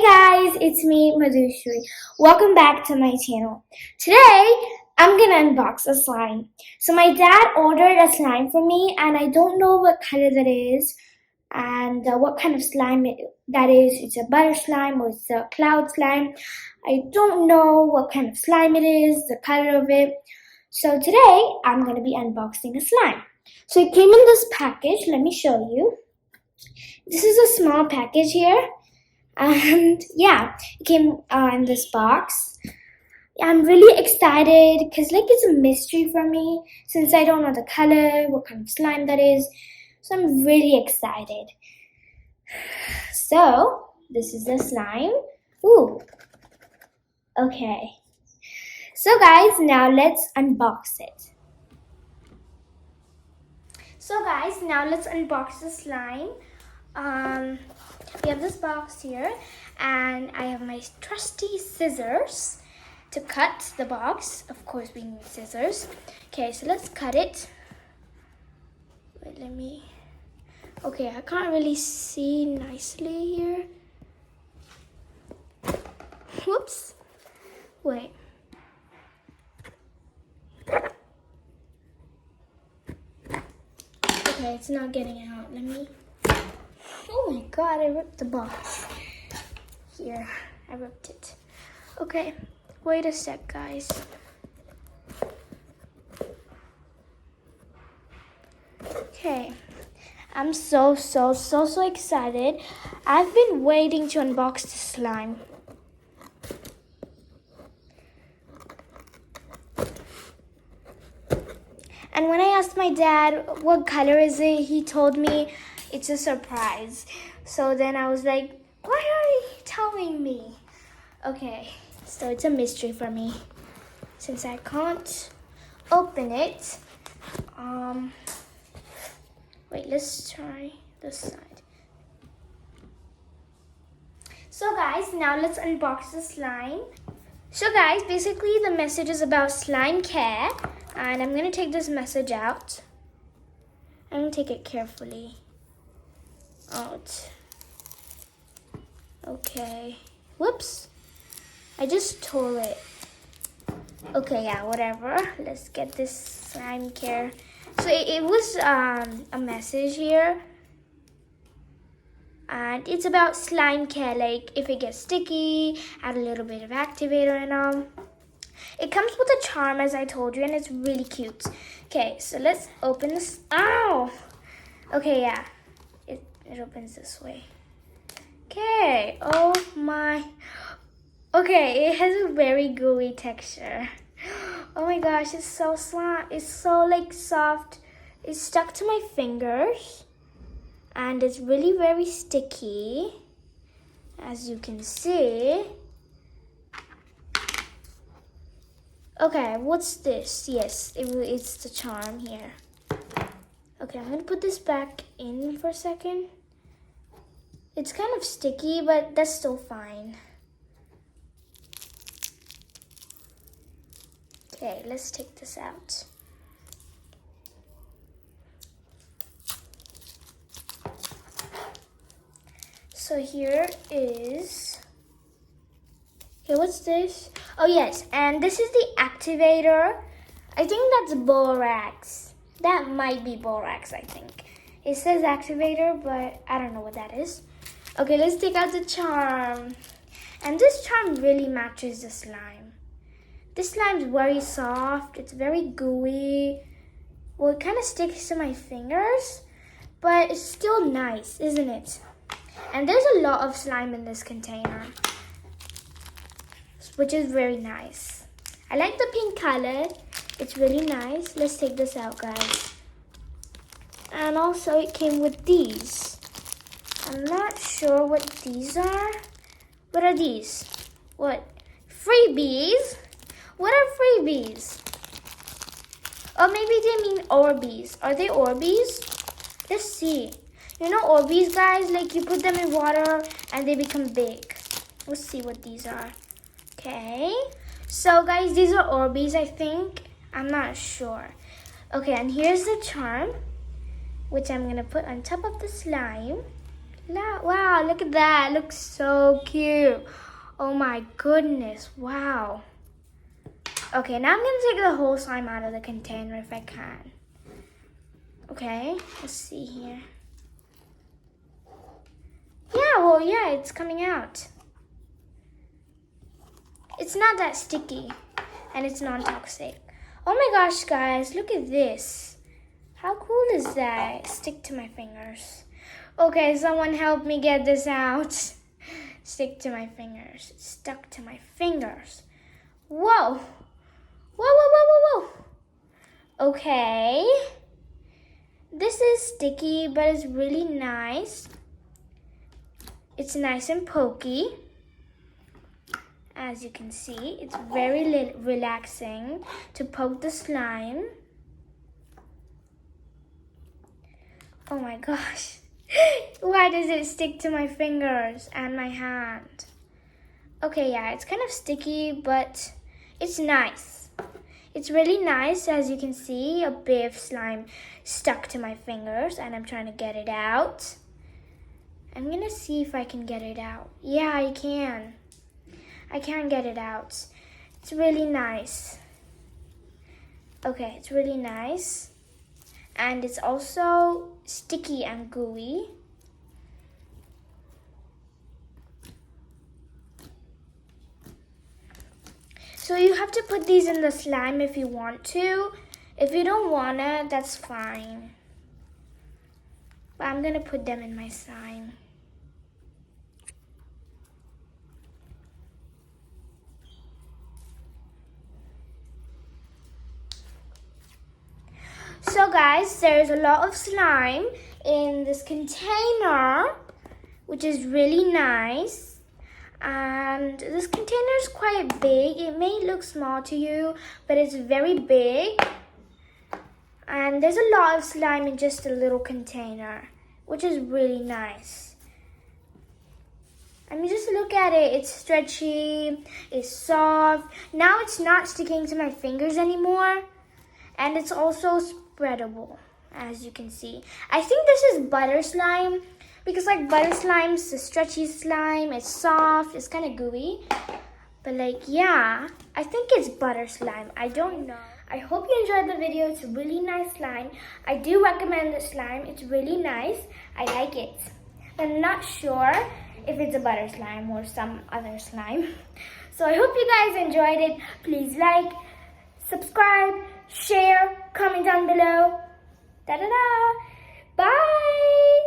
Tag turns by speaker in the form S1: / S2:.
S1: guys, it's me, Madhushree. Welcome back to my channel. Today, I'm gonna unbox a slime. So my dad ordered a slime for me and I don't know what color that is and what kind of slime that is. It's a butter slime or it's a cloud slime. I don't know what kind of slime it is, the color of it. So today, I'm gonna be unboxing a slime. So it came in this package, let me show you. This is a small package here. And yeah, it came in this box. I'm really excited because it's a mystery for me since I don't know the color, what kind of slime that is. So I'm really excited. So this is the slime. Ooh. Okay. So guys, now let's unbox it. So guys, now let's unbox the slime. We have this box here and I have my trusty scissors to cut the box. Of course we need scissors. Okay, so let's cut it. Wait, okay, I can't really see nicely here. Whoops. Wait. Okay, it's not getting out. Oh my god, I ripped the box. Here, I ripped it. Okay, wait a sec, guys. Okay, I'm so excited. I've been waiting to unbox the slime. And when I asked my dad what color is it, he told me it's a surprise. So then I was like, why are you telling me? Okay, so it's a mystery for me since I can't open it. Wait, let's try this side. So guys, now let's unbox the slime. So guys, basically the message is about slime care. And I'm going to take this message out. I'm going to take it carefully out. Okay. Whoops. I just tore it. Okay, yeah, whatever. Let's get this slime care. So it was a message here. And it's about slime care. Like if it gets sticky, add a little bit of activator and all. It comes with a charm, as I told you, and it's really cute. Okay, so let's open this. Ow! Okay, yeah. It opens this way. Okay. Oh my. Okay, it has a very gooey texture. Oh my gosh, it's so soft. It's so soft. It's stuck to my fingers. And it's really very sticky. As you can see. Okay, what's this? Yes, it's the charm here. Okay, I'm going to put this back in for a second. It's kind of sticky, but that's still fine. Okay, let's take this out. So here is... Okay, what's this? Oh yes, and this is the activator. I think that's borax. That might be borax, I think. It says activator, but I don't know what that is. Okay, let's take out the charm. And this charm really matches the slime. This slime is very soft. It's very gooey. Well, it kind of sticks to my fingers, but it's still nice, isn't it? And there's a lot of slime in this container, which is very nice. I like the pink color. It's really nice. Let's take this out, guys. And also it came with these. I'm not sure what these are. What are these? What? Freebies? What are freebies? Or maybe they mean Orbeez. Are they Orbeez? Let's see. You know Orbeez, guys? Like you put them in water and they become big. Let's see what these are. Okay, so guys, these are Orbeez, I think. I'm not sure. Okay, and here's the charm, which I'm going to put on top of the slime. Wow, look at that. It looks so cute. Oh my goodness. Wow. Okay, now I'm going to take the whole slime out of the container if I can. Okay, let's see here. Yeah, it's coming out. It's not that sticky and it's non-toxic. Oh my gosh, guys, look at this. How cool is that? Stick to my fingers. Okay, someone help me get this out. Stick to my fingers. It's stuck to my fingers. Whoa. Whoa. Okay. This is sticky, but it's really nice. It's nice and pokey. As you can see, it's very relaxing to poke the slime. Oh my gosh. Why does it stick to my fingers and my hand? Okay, yeah, it's kind of sticky, but it's nice. It's really nice. As you can see, a bit of slime stuck to my fingers and I'm trying to get it out. I'm gonna see if I can get it out. Yeah, I can. I can get it out. It's really nice. Okay, it's really nice. And it's also sticky and gooey. So you have to put these in the slime if you want to. If you don't wanna, that's fine. But I'm gonna put them in my slime. So guys, there's a lot of slime in this container, which is really nice. And this container is quite big. It may look small to you, but it's very big. And there's a lot of slime in just a little container, which is really nice. I mean, just look at it. It's stretchy, it's soft. Now it's not sticking to my fingers anymore. And it's also spreadable, as you can see. I think this is butter slime, because like butter slime's a stretchy slime. It's soft, it's kind of gooey. But like, yeah, I think it's butter slime. I don't know. I hope you enjoyed the video. It's a really nice slime. I do recommend this slime. It's really nice. I like it. I'm not sure if it's a butter slime or some other slime. So I hope you guys enjoyed it. Please like, subscribe, share, comment down below. Da-da-da. Bye.